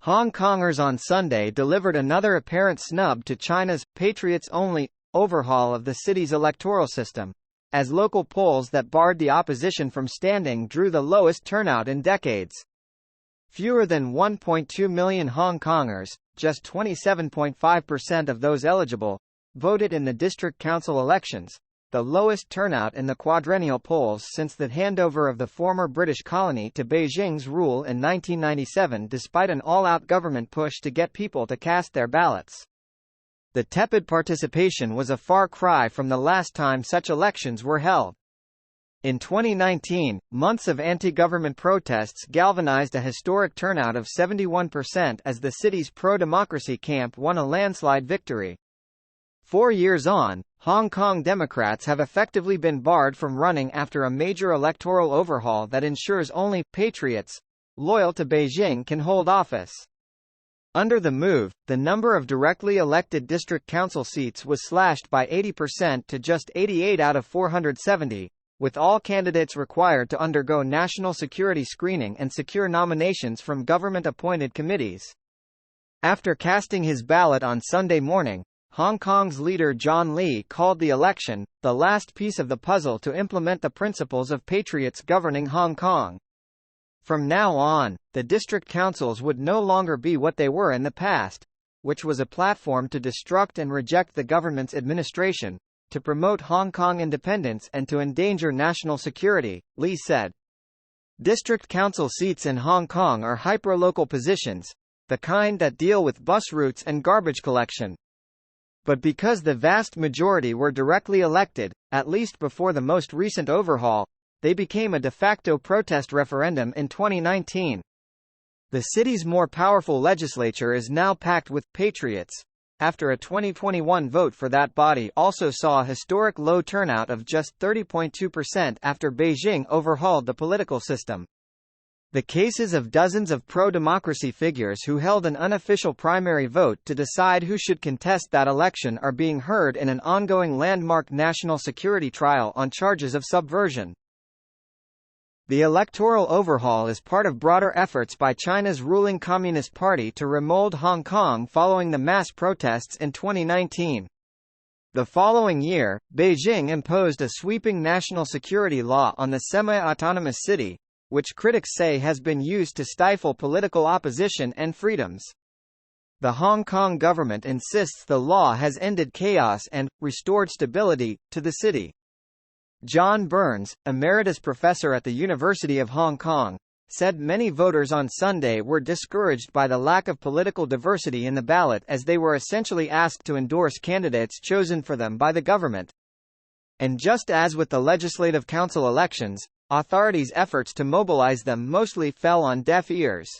Hong Kongers on Sunday delivered another apparent snub to China's patriots-only overhaul of the city's electoral system, as local polls that barred the opposition from standing drew the lowest turnout in decades. Fewer than 1.2 million Hong Kongers, just 27.5% of those eligible, voted in the district council elections, the lowest turnout in the quadrennial polls since the handover of the former British colony to Beijing's rule in 1997, despite an all-out government push to get people to cast their ballots. The tepid participation was a far cry from the last time such elections were held. In 2019, months of anti-government protests galvanized a historic turnout of 71% as the city's pro-democracy camp won a landslide victory. 4 years on, Hong Kong Democrats have effectively been barred from running after a major electoral overhaul that ensures only patriots loyal to Beijing can hold office. Under the move, the number of directly elected district council seats was slashed by 80% to just 88 out of 470, with all candidates required to undergo national security screening and secure nominations from government-appointed committees. After casting his ballot on Sunday morning, Hong Kong's leader John Lee called the election the last piece of the puzzle to implement the principles of patriots governing Hong Kong. From now on, the district councils would no longer be what they were in the past, which was a platform to destruct and reject the government's administration, to promote Hong Kong independence and to endanger national security, Lee said. District council seats in Hong Kong are hyperlocal positions, the kind that deal with bus routes and garbage collection. But because the vast majority were directly elected, at least before the most recent overhaul, they became a de facto protest referendum in 2019. The city's more powerful legislature is now packed with patriots, after a 2021 vote for that body also saw a historic low turnout of just 30.2% after Beijing overhauled the political system. The cases of dozens of pro-democracy figures who held an unofficial primary vote to decide who should contest that election are being heard in an ongoing landmark national security trial on charges of subversion. The electoral overhaul is part of broader efforts by China's ruling Communist Party to remold Hong Kong following the mass protests in 2019. The following year, Beijing imposed a sweeping national security law on the semi-autonomous city, which critics say has been used to stifle political opposition and freedoms. The Hong Kong government insists the law has ended chaos and restored stability to the city. John Burns, emeritus professor at the University of Hong Kong, said many voters on Sunday were discouraged by the lack of political diversity in the ballot as they were essentially asked to endorse candidates chosen for them by the government. And just as with the Legislative Council elections, authorities' efforts to mobilize them mostly fell on deaf ears.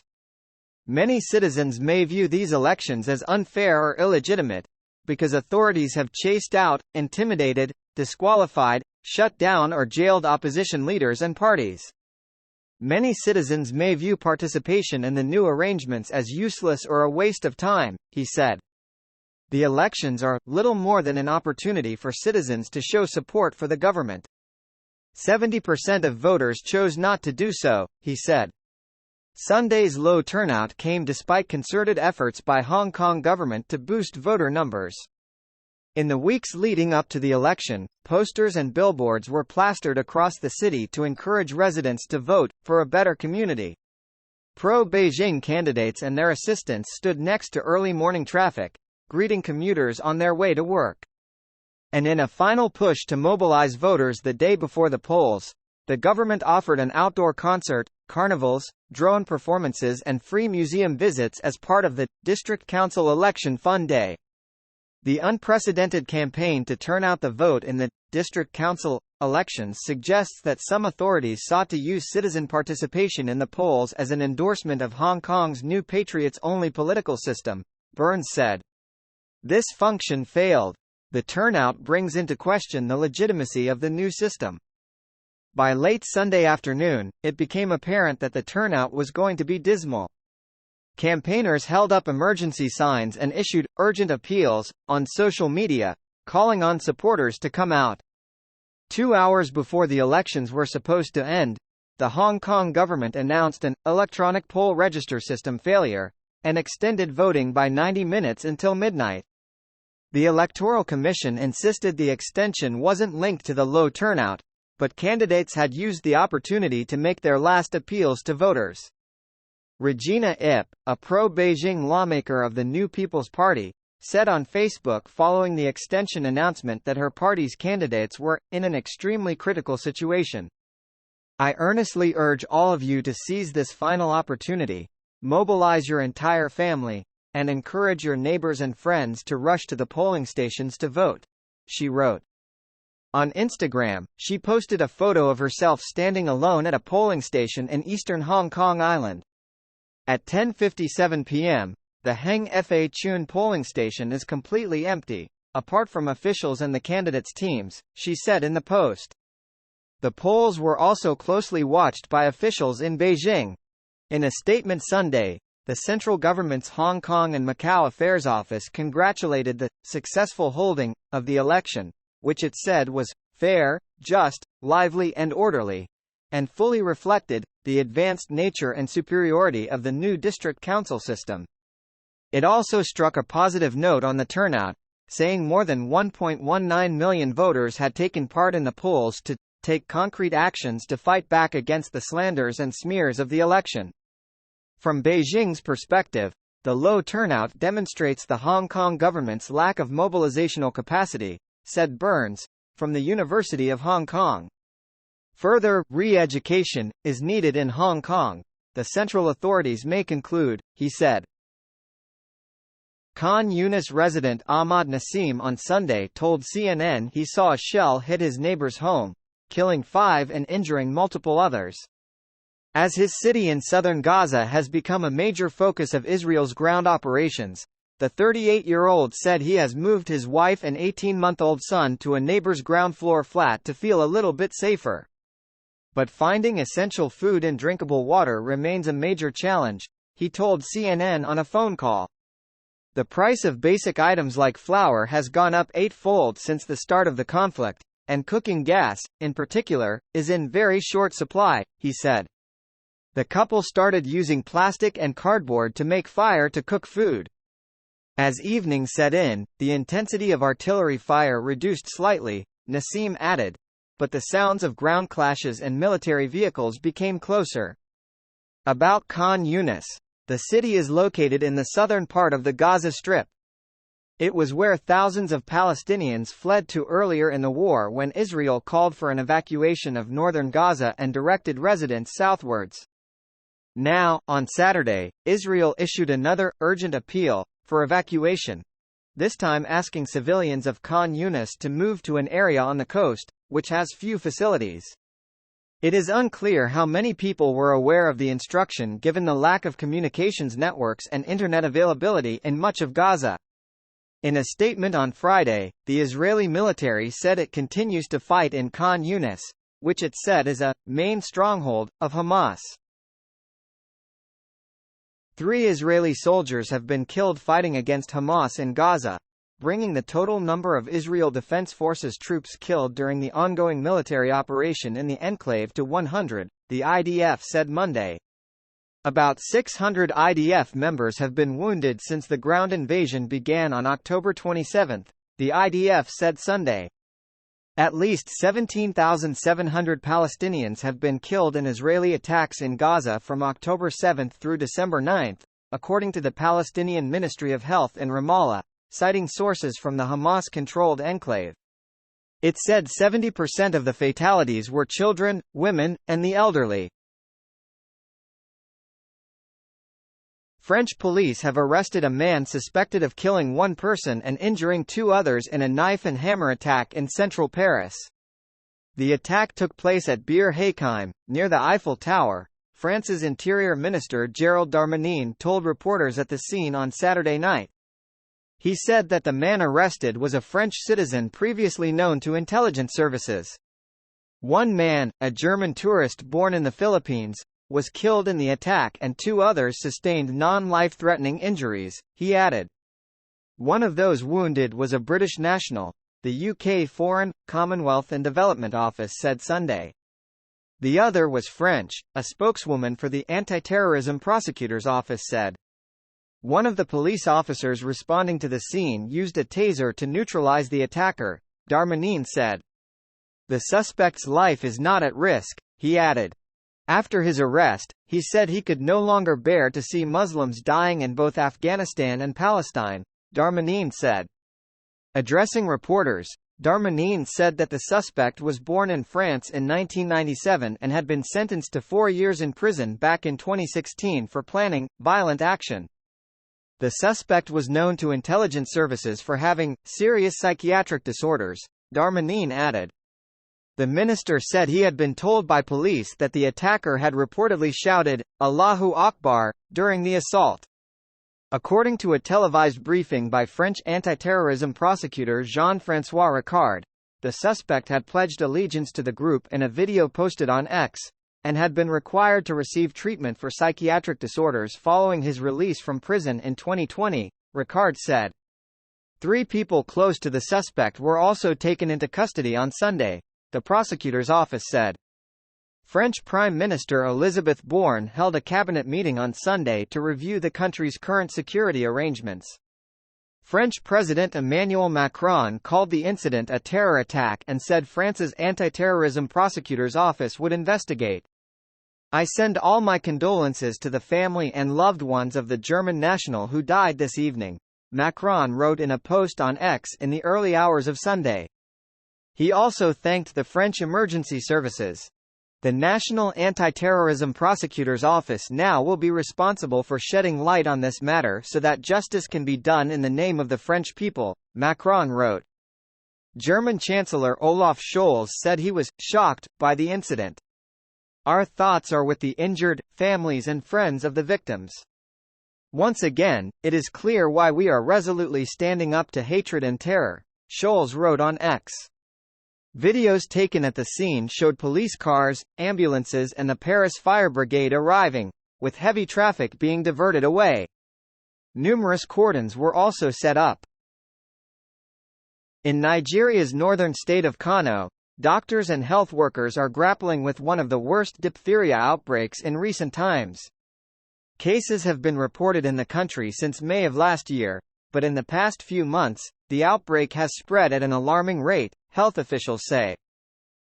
Many citizens may view these elections as unfair or illegitimate, because authorities have chased out, intimidated, disqualified, shut down or jailed opposition leaders and parties. Many citizens may view participation in the new arrangements as useless or a waste of time, he said. The elections are little more than an opportunity for citizens to show support for the government. 70% of voters chose not to do so, he said. Sunday's low turnout came despite concerted efforts by Hong Kong government to boost voter numbers. In the weeks leading up to the election, posters and billboards were plastered across the city to encourage residents to vote for a better community. Pro-Beijing candidates and their assistants stood next to early morning traffic, greeting commuters on their way to work. And in a final push to mobilize voters the day before the polls, the government offered an outdoor concert, carnivals, drone performances and free museum visits as part of the District Council Election Fun Day. The unprecedented campaign to turn out the vote in the District Council elections suggests that some authorities sought to use citizen participation in the polls as an endorsement of Hong Kong's new patriots-only political system, Burns said. This function failed. The turnout brings into question the legitimacy of the new system. By late Sunday afternoon, it became apparent that the turnout was going to be dismal. Campaigners held up emergency signs and issued urgent appeals on social media, calling on supporters to come out. 2 hours before the elections were supposed to end, the Hong Kong government announced an electronic poll register system failure, and extended voting by 90 minutes until midnight. The Electoral Commission insisted the extension wasn't linked to the low turnout, but candidates had used the opportunity to make their last appeals to voters. Regina Ip, a pro-Beijing lawmaker of the New People's Party, said on Facebook following the extension announcement that her party's candidates were in an extremely critical situation. "I earnestly urge all of you to seize this final opportunity, mobilize your entire family, and encourage your neighbors and friends to rush to the polling stations to vote," she wrote. On Instagram, she posted a photo of herself standing alone at a polling station in eastern Hong Kong Island. At 10:57 p.m., the Heng Fa Chun polling station is completely empty, apart from officials and the candidates' teams, she said in the post. The polls were also closely watched by officials in Beijing. In a statement Sunday, the central government's Hong Kong and Macau Affairs Office congratulated the successful holding of the election, which it said was fair, just, lively and orderly, and fully reflected the advanced nature and superiority of the new district council system. It also struck a positive note on the turnout, saying more than 1.19 million voters had taken part in the polls to take concrete actions to fight back against the slanders and smears of the election. From Beijing's perspective, the low turnout demonstrates the Hong Kong government's lack of mobilizational capacity, said Burns, from the University of Hong Kong. Further re-education is needed in Hong Kong, the central authorities may conclude, he said. Khan Yunis resident Ahmad Nasim on Sunday told CNN he saw a shell hit his neighbor's home, killing 5 and injuring multiple others. As his city in southern Gaza has become a major focus of Israel's ground operations, the 38-year-old said he has moved his wife and 18-month-old son to a neighbor's ground-floor flat to feel a little bit safer. But finding essential food and drinkable water remains a major challenge, he told CNN on a phone call. The price of basic items like flour has gone up 8-fold since the start of the conflict, and cooking gas, in particular, is in very short supply, he said. The couple started using plastic and cardboard to make fire to cook food. As evening set in, the intensity of artillery fire reduced slightly, Nasim added, but the sounds of ground clashes and military vehicles became closer. About Khan Yunis, the city is located in the southern part of the Gaza Strip. It was where thousands of Palestinians fled to earlier in the war when Israel called for an evacuation of northern Gaza and directed residents southwards. Now, on Saturday, Israel issued another urgent appeal for evacuation, this time asking civilians of Khan Yunis to move to an area on the coast, which has few facilities. It is unclear how many people were aware of the instruction given the lack of communications networks and internet availability in much of Gaza. In a statement on Friday, the Israeli military said it continues to fight in Khan Yunis, which it said is a main stronghold of Hamas. 3 Israeli soldiers have been killed fighting against Hamas in Gaza, bringing the total number of Israel Defense Forces troops killed during the ongoing military operation in the enclave to 100, the IDF said Monday. About 600 IDF members have been wounded since the ground invasion began on October 27, the IDF said Sunday. At least 17,700 Palestinians have been killed in Israeli attacks in Gaza from October 7 through December 9, according to the Palestinian Ministry of Health in Ramallah, citing sources from the Hamas-controlled enclave. It said 70% of the fatalities were children, women, and the elderly. French police have arrested a man suspected of killing 1 person and injuring 2 others in a knife and hammer attack in central Paris. The attack took place at Bir Hakeim, near the Eiffel Tower, France's Interior Minister Gérald Darmanin told reporters at the scene on Saturday night. He said that the man arrested was a French citizen previously known to intelligence services. One man, a German tourist born in the Philippines, was killed in the attack and 2 others sustained non-life-threatening injuries, he added. One of those wounded was a British national, the UK Foreign, Commonwealth and Development Office said Sunday. The other was French, a spokeswoman for the Anti-Terrorism Prosecutor's Office said. One of the police officers responding to the scene used a taser to neutralize the attacker, Darmanin said. The suspect's life is not at risk, he added. After his arrest, he said he could no longer bear to see Muslims dying in both Afghanistan and Palestine, Darmanin said. Addressing reporters, Darmanin said that the suspect was born in France in 1997 and had been sentenced to 4 years in prison back in 2016 for planning violent action. The suspect was known to intelligence services for having serious psychiatric disorders, Darmanin added. The minister said he had been told by police that the attacker had reportedly shouted, "Allahu Akbar," during the assault. According to a televised briefing by French anti-terrorism prosecutor Jean-François Ricard, the suspect had pledged allegiance to the group in a video posted on X, and had been required to receive treatment for psychiatric disorders following his release from prison in 2020, Ricard said. 3 people close to the suspect were also taken into custody on Sunday, the prosecutor's office said. French Prime Minister Elisabeth Borne held a cabinet meeting on Sunday to review the country's current security arrangements. French President Emmanuel Macron called the incident a terror attack and said France's anti-terrorism prosecutor's office would investigate. I send all my condolences to the family and loved ones of the German national who died this evening, Macron wrote in a post on X in the early hours of Sunday. He also thanked the French emergency services. The National Anti-Terrorism Prosecutor's Office now will be responsible for shedding light on this matter so that justice can be done in the name of the French people, Macron wrote. German Chancellor Olaf Scholz said he was shocked by the incident. Our thoughts are with the injured, families and friends of the victims. Once again, it is clear why we are resolutely standing up to hatred and terror, Scholz wrote on X. Videos taken at the scene showed police cars, ambulances and the Paris fire brigade arriving, with heavy traffic being diverted away. Numerous cordons were also set up. In Nigeria's northern state of Kano, doctors and health workers are grappling with one of the worst diphtheria outbreaks in recent times. Cases have been reported in the country since May of last year, but in the past few months, the outbreak has spread at an alarming rate, health officials say.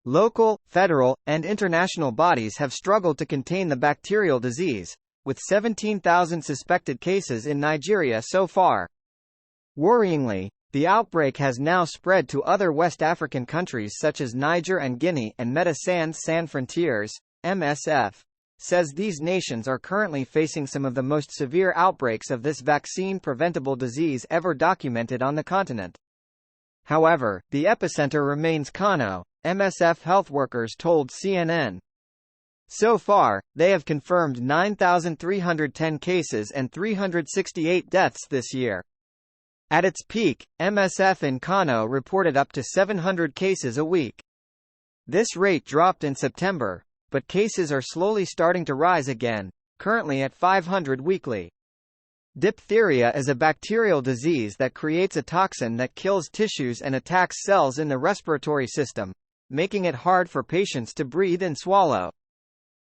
Local, federal, and international bodies have struggled to contain the bacterial disease, with 17,000 suspected cases in Nigeria so far. Worryingly, the outbreak has now spread to other West African countries such as Niger and Guinea, and Médecins Sans Frontières, MSF, says these nations are currently facing some of the most severe outbreaks of this vaccine-preventable disease ever documented on the continent. However, the epicenter remains Kano, MSF health workers told CNN. So far, they have confirmed 9,310 cases and 368 deaths this year. At its peak, MSF in Kano reported up to 700 cases a week. This rate dropped in September, but cases are slowly starting to rise again, currently at 500 weekly. Diphtheria is a bacterial disease that creates a toxin that kills tissues and attacks cells in the respiratory system, making it hard for patients to breathe and swallow.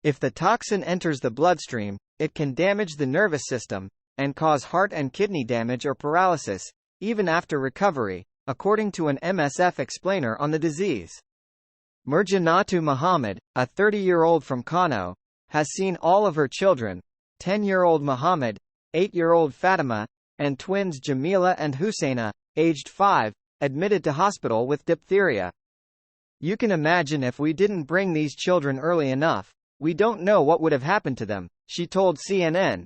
If the toxin enters the bloodstream, it can damage the nervous system, and cause heart and kidney damage or paralysis, even after recovery, according to an MSF explainer on the disease. Murjanatu Muhammad, a 30-year-old from Kano, has seen all of her children, 10-year-old Muhammad, 8-year-old Fatima, and twins Jamila and Husseina, aged 5, admitted to hospital with diphtheria. You can imagine if we didn't bring these children early enough, we don't know what would have happened to them, she told CNN.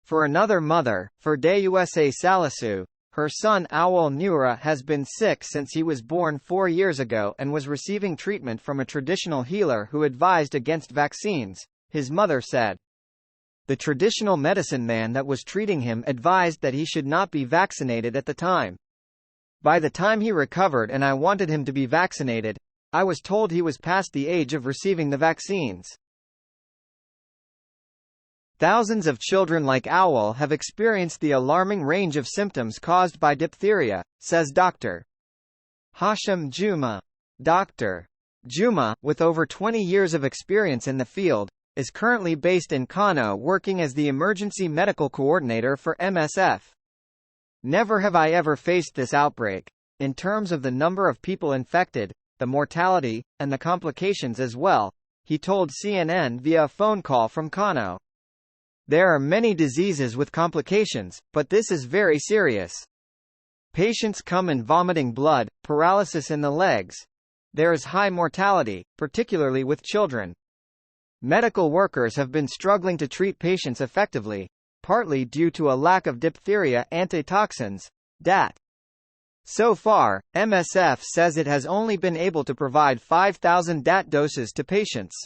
For another mother, Ferdeyusa Salisu, her son Awal Nura has been sick since he was born 4 years ago and was receiving treatment from a traditional healer who advised against vaccines, his mother said. The traditional medicine man that was treating him advised that he should not be vaccinated at the time. By the time he recovered and I wanted him to be vaccinated, I was told he was past the age of receiving the vaccines. Thousands of children like Awal have experienced the alarming range of symptoms caused by diphtheria, says Dr. Hashim Juma. Dr. Juma, with over 20 years of experience in the field, is currently based in Kano working as the emergency medical coordinator for MSF. Never have I ever faced this outbreak. In terms of the number of people infected, the mortality, and the complications as well, he told CNN via a phone call from Kano. There are many diseases with complications, but this is very serious. Patients come in vomiting blood, paralysis in the legs. There is high mortality, particularly with children. Medical workers have been struggling to treat patients effectively, partly due to a lack of diphtheria antitoxins, DAT. So far, MSF says it has only been able to provide 5,000 DAT doses to patients.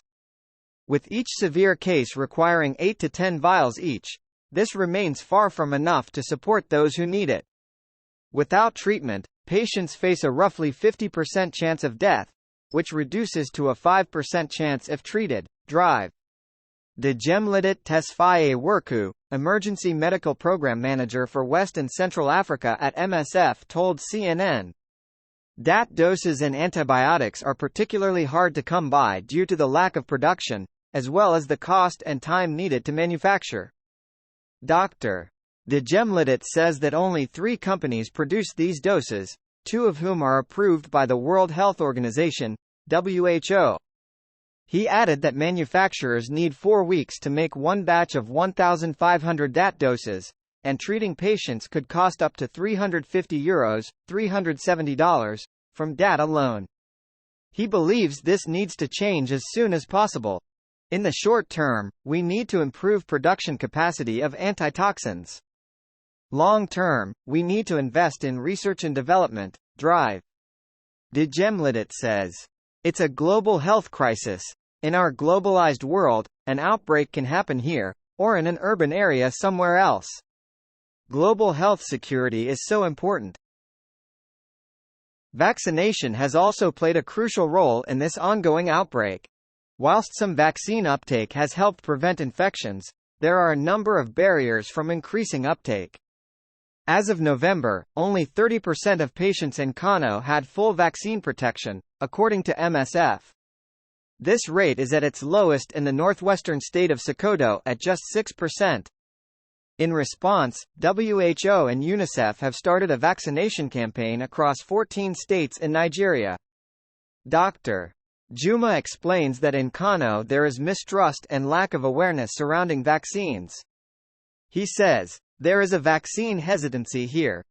With each severe case requiring 8 to 10 vials each, this remains far from enough to support those who need it. Without treatment, patients face a roughly 50% chance of death, which reduces to a 5% chance if treated. Drive. Dijemlidet Tesfaye Worku, Emergency Medical Program Manager for West and Central Africa at MSF told CNN. DAT doses and antibiotics are particularly hard to come by due to the lack of production, as well as the cost and time needed to manufacture. Dr. Dijemlidet says that only 3 companies produce these doses, 2 of whom are approved by the World Health Organization, WHO. He added that manufacturers need 4 weeks to make one batch of 1,500 DAT doses, and treating patients could cost up to €350, $370, from DAT alone. He believes this needs to change as soon as possible. In the short term, we need to improve production capacity of antitoxins. Long term, we need to invest in research and development. Drive. Dijemlidet says, it's a global health crisis. In our globalized world, an outbreak can happen here, or in an urban area somewhere else. Global health security is so important. Vaccination has also played a crucial role in this ongoing outbreak. Whilst some vaccine uptake has helped prevent infections, there are a number of barriers from increasing uptake. As of November, only 30% of patients in Kano had full vaccine protection, according to MSF. This rate is at its lowest in the northwestern state of Sokoto at just 6%. In response, WHO and UNICEF have started a vaccination campaign across 14 states in Nigeria. Dr. Juma explains that in Kano there is mistrust and lack of awareness surrounding vaccines. He says, there is a vaccine hesitancy here.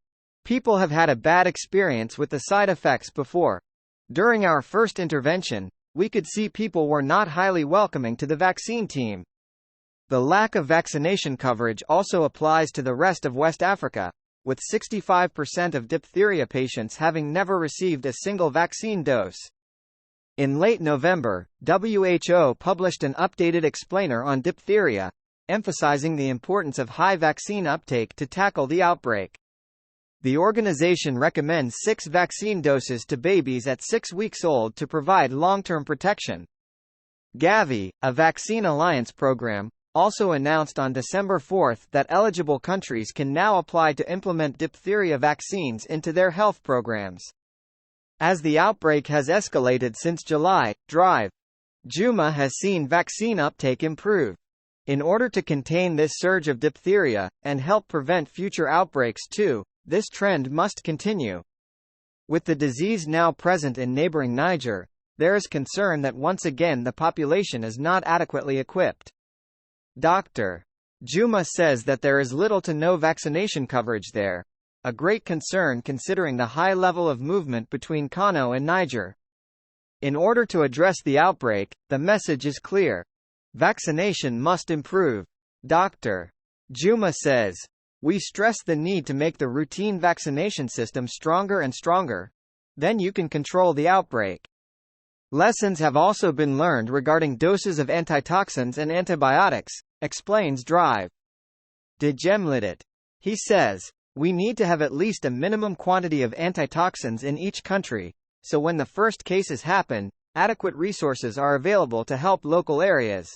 People have had a bad experience with the side effects before. During our first intervention, we could see people were not highly welcoming to the vaccine team. The lack of vaccination coverage also applies to the rest of West Africa, with 65% of diphtheria patients having never received a single vaccine dose. In late November, WHO published an updated explainer on diphtheria, emphasizing the importance of high vaccine uptake to tackle the outbreak. The organization recommends 6 vaccine doses to babies at 6 weeks old to provide long-term protection. Gavi, a vaccine alliance program, also announced on December 4 that eligible countries can now apply to implement diphtheria vaccines into their health programs. As the outbreak has escalated since July, Drive. Juma has seen vaccine uptake improve. In order to contain this surge of diphtheria, and help prevent future outbreaks too, this trend must continue. With the disease now present in neighboring Niger, there is concern that once again the population is not adequately equipped. Dr. Juma says that there is little to no vaccination coverage there. A great concern considering the high level of movement between Kano and Niger. In order to address the outbreak, the message is clear. Vaccination must improve. Dr. Juma says, we stress the need to make the routine vaccination system stronger and stronger. Then you can control the outbreak. Lessons have also been learned regarding doses of antitoxins and antibiotics, explains Drive. Dijemlidet. He says, we need to have at least a minimum quantity of antitoxins in each country, so when the first cases happen, adequate resources are available to help local areas.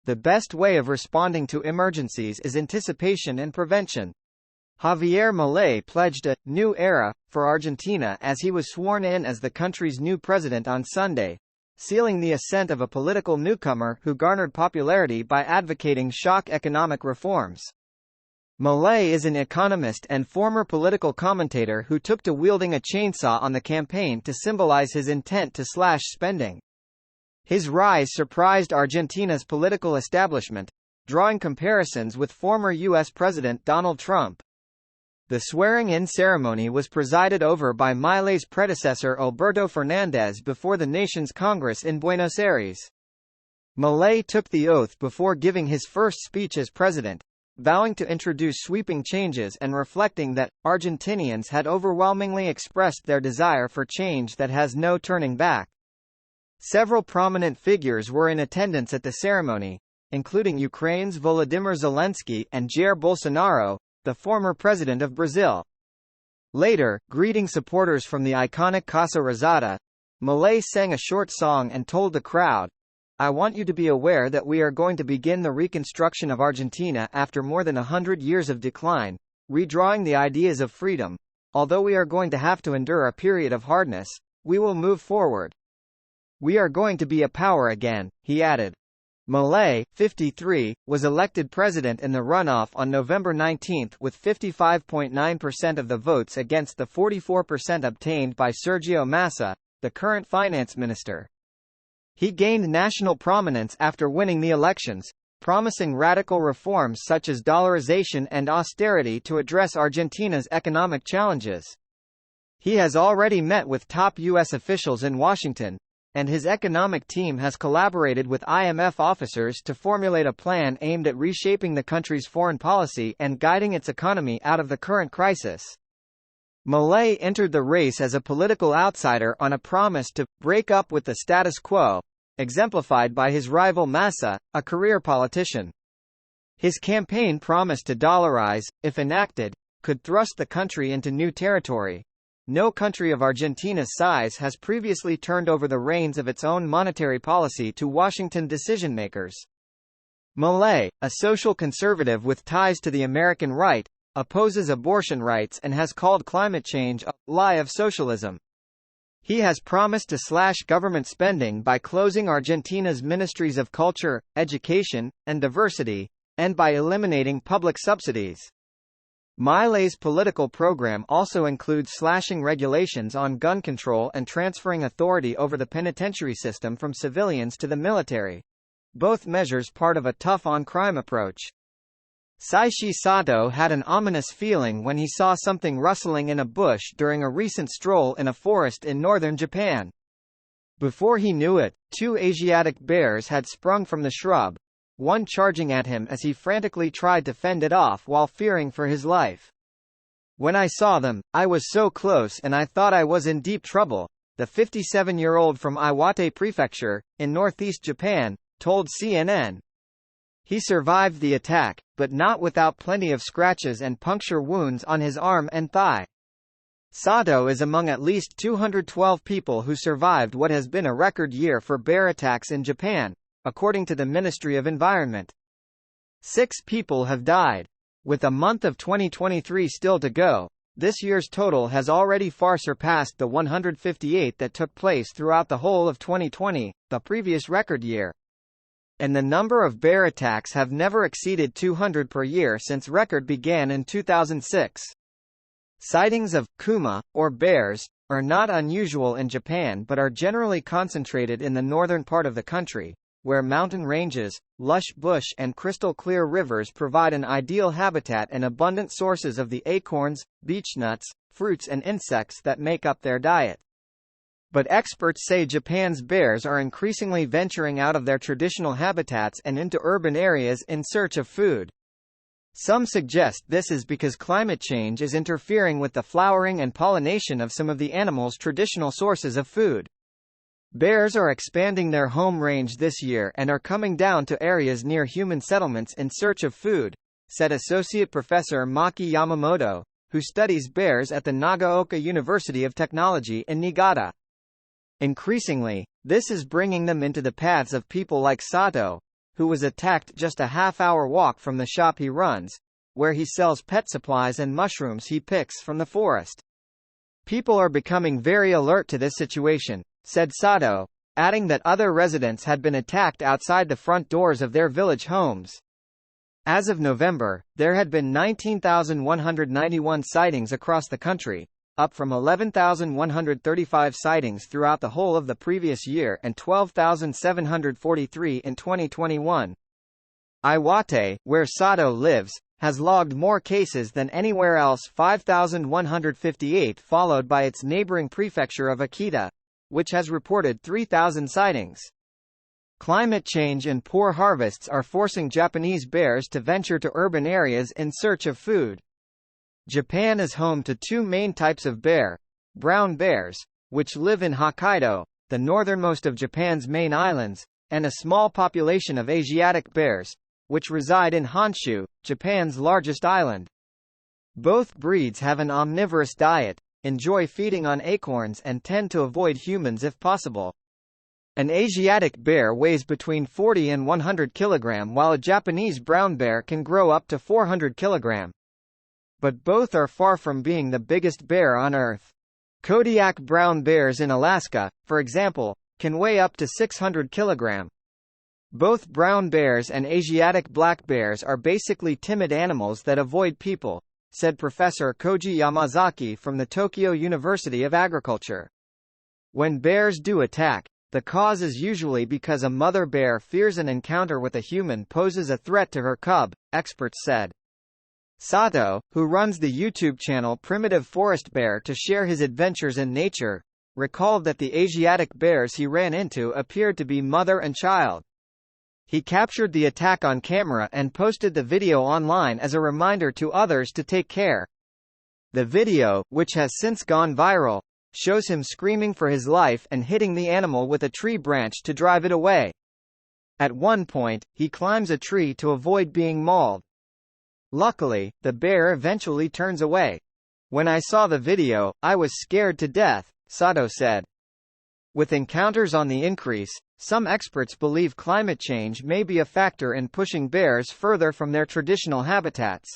The best way of responding to emergencies is anticipation and prevention. Javier Milei pledged a new era for Argentina as he was sworn in as the country's new president on Sunday, sealing the ascent of a political newcomer who garnered popularity by advocating shock economic reforms. Milei is an economist and former political commentator who took to wielding a chainsaw on the campaign to symbolize his intent to slash spending. His rise surprised Argentina's political establishment, drawing comparisons with former U.S. President Donald Trump. The swearing-in ceremony was presided over by Milei's predecessor Alberto Fernandez before the nation's Congress in Buenos Aires. Milei took the oath before giving his first speech as president, vowing to introduce sweeping changes and reflecting that Argentinians had overwhelmingly expressed their desire for change that has no turning back. Several prominent figures were in attendance at the ceremony, including Ukraine's Volodymyr Zelensky and Jair Bolsonaro, the former president of Brazil. Later, greeting supporters from the iconic Casa Rosada, Milei sang a short song and told the crowd, "I want you to be aware that we are going to begin the reconstruction of Argentina after more than 100 years of decline, redrawing the ideas of freedom. Although we are going to have to endure a period of hardness, we will move forward. We are going to be a power again," he added. Milei, 53, was elected president in the runoff on November 19 with 55.9% of the votes against the 44% obtained by Sergio Massa, the current finance minister. He gained national prominence after winning the elections, promising radical reforms such as dollarization and austerity to address Argentina's economic challenges. He has already met with top U.S. officials in Washington, and his economic team has collaborated with IMF officers to formulate a plan aimed at reshaping the country's foreign policy and guiding its economy out of the current crisis. Milei entered the race as a political outsider on a promise to break up with the status quo, exemplified by his rival Massa, a career politician. His campaign promise to dollarize, if enacted, could thrust the country into new territory. No country of Argentina's size has previously turned over the reins of its own monetary policy to Washington decision-makers. Milei, a social conservative with ties to the American right, opposes abortion rights and has called climate change a lie of socialism. He has promised to slash government spending by closing Argentina's ministries of culture, education, and diversity, and by eliminating public subsidies. Milei's political program also includes slashing regulations on gun control and transferring authority over the penitentiary system from civilians to the military. Both measures part of a tough-on-crime approach. Saishi Sato had an ominous feeling when he saw something rustling in a bush during a recent stroll in a forest in northern Japan. Before he knew it, two Asiatic bears had sprung from the shrub, one charging at him as he frantically tried to fend it off while fearing for his life. "When I saw them, I was so close and I thought I was in deep trouble," the 57-year-old from Iwate Prefecture, in northeast Japan, told CNN. He survived the attack, but not without plenty of scratches and puncture wounds on his arm and thigh. Sato is among at least 212 people who survived what has been a record year for bear attacks in Japan, according to the Ministry of Environment. 6 people have died. With a month of 2023 still to go, this year's total has already far surpassed the 158 that took place throughout the whole of 2020, the previous record year. And the number of bear attacks have never exceeded 200 per year since record began in 2006. Sightings of kuma, or bears, are not unusual in Japan but are generally concentrated in the northern part of the country, where mountain ranges, lush bush and crystal-clear rivers provide an ideal habitat and abundant sources of the acorns, beechnuts, fruits and insects that make up their diet. But experts say Japan's bears are increasingly venturing out of their traditional habitats and into urban areas in search of food. Some suggest this is because climate change is interfering with the flowering and pollination of some of the animal's traditional sources of food. Bears are expanding their home range this year and are coming down to areas near human settlements in search of food, said Associate Professor Maki Yamamoto, who studies bears at the Nagaoka University of Technology in Niigata. Increasingly, this is bringing them into the paths of people like Sato, who was attacked just a half-hour walk from the shop he runs, where he sells pet supplies and mushrooms he picks from the forest. "People are becoming very alert to this situation," said Sato, adding that other residents had been attacked outside the front doors of their village homes. As of November, there had been 19,191 sightings across the country, up from 11,135 sightings throughout the whole of the previous year and 12,743 in 2021. Iwate, where Sato lives, has logged more cases than anywhere else, 5,158, followed by its neighboring prefecture of Akita, which has reported 3,000 sightings. Climate change and poor harvests are forcing Japanese bears to venture to urban areas in search of food. Japan is home to two main types of bear: brown bears, which live in Hokkaido, the northernmost of Japan's main islands, and a small population of Asiatic bears, which reside in Honshu, Japan's largest island. Both breeds have an omnivorous diet, enjoy feeding on acorns and tend to avoid humans if possible. An Asiatic bear weighs between 40 and 100 kg, while a Japanese brown bear can grow up to 400 kg. But both are far from being the biggest bear on Earth. Kodiak brown bears in Alaska, for example, can weigh up to 600 kg. Both brown bears and Asiatic black bears are basically timid animals that avoid people, said Professor Koji Yamazaki from the Tokyo University of Agriculture. When bears do attack, the cause is usually because a mother bear fears an encounter with a human poses a threat to her cub, experts said. Sato, who runs the YouTube channel Primitive Forest Bear to share his adventures in nature, recalled that the Asiatic bears he ran into appeared to be mother and child. He captured the attack on camera and posted the video online as a reminder to others to take care. The video, which has since gone viral, shows him screaming for his life and hitting the animal with a tree branch to drive it away. At one point, he climbs a tree to avoid being mauled. Luckily, the bear eventually turns away. When I saw the video, I was scared to death, Sato said. With encounters on the increase, some experts believe climate change may be a factor in pushing bears further from their traditional habitats.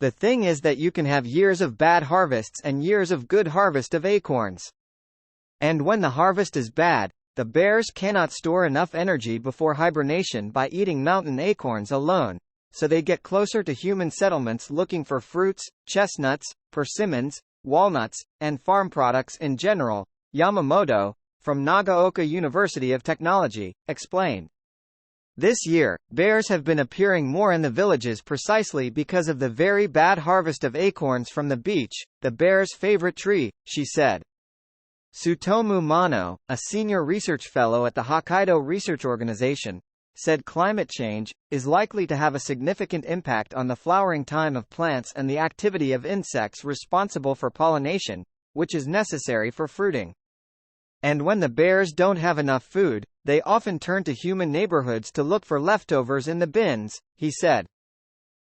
The thing is that you can have years of bad harvests and years of good harvest of acorns. And when the harvest is bad, the bears cannot store enough energy before hibernation by eating mountain acorns alone, so they get closer to human settlements looking for fruits, chestnuts, persimmons, walnuts, and farm products in general, Yamamoto, from Nagaoka University of Technology, explained. This year, bears have been appearing more in the villages precisely because of the very bad harvest of acorns from the beech, the bear's favorite tree, she said. Tsutomu Mano, a senior research fellow at the Hokkaido Research Organization, said climate change is likely to have a significant impact on the flowering time of plants and the activity of insects responsible for pollination, which is necessary for fruiting. And when the bears don't have enough food, they often turn to human neighborhoods to look for leftovers in the bins, he said.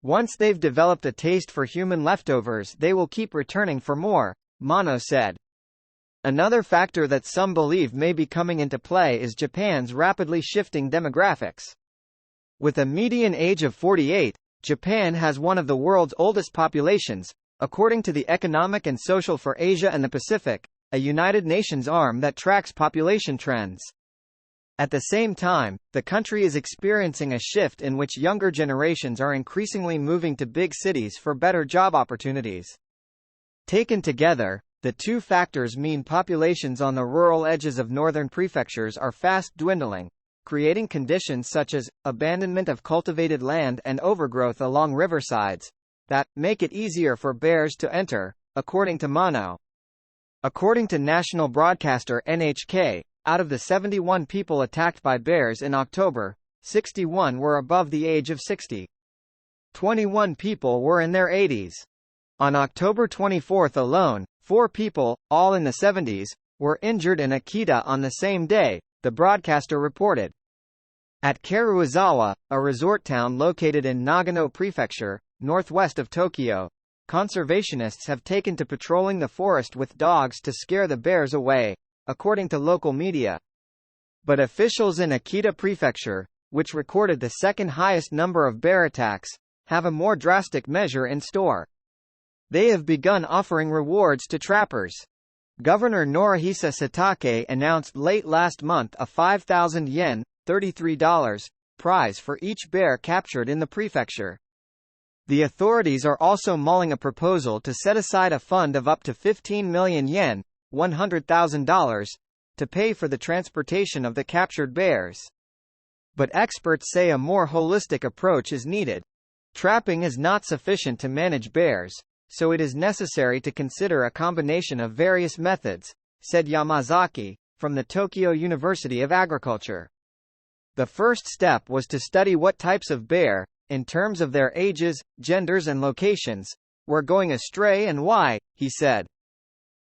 Once they've developed a taste for human leftovers, they will keep returning for more, Mano said. Another factor that some believe may be coming into play is Japan's rapidly shifting demographics. With a median age of 48, Japan has one of the world's oldest populations, according to the Economic and Social for Asia and the Pacific, a United Nations arm that tracks population trends. At the same time, the country is experiencing a shift in which younger generations are increasingly moving to big cities for better job opportunities. Taken together, the two factors mean populations on the rural edges of northern prefectures are fast dwindling, creating conditions such as abandonment of cultivated land and overgrowth along riversides that make it easier for bears to enter, according to Mano. According to national broadcaster NHK, out of the 71 people attacked by bears in October, 61 were above the age of 60. 21 people were in their 80s. On October 24 alone, 4 people, all in the 70s, were injured in Akita on the same day, the broadcaster reported. At Karuizawa, a resort town located in Nagano Prefecture, northwest of Tokyo, conservationists have taken to patrolling the forest with dogs to scare the bears away, according to local media. But officials in Akita Prefecture, which recorded the second highest number of bear attacks, have a more drastic measure in store. They have begun offering rewards to trappers. Governor Norihisa Satake announced late last month a 5,000 yen $33 prize for each bear captured in the prefecture. The authorities are also mulling a proposal to set aside a fund of up to 15 million yen $100,000 to pay for the transportation of the captured bears. But experts say a more holistic approach is needed. Trapping is not sufficient to manage bears, so it is necessary to consider a combination of various methods, said Yamazaki, from the Tokyo University of Agriculture. The first step was to study what types of bear, in terms of their ages, genders and locations, were going astray and why, he said.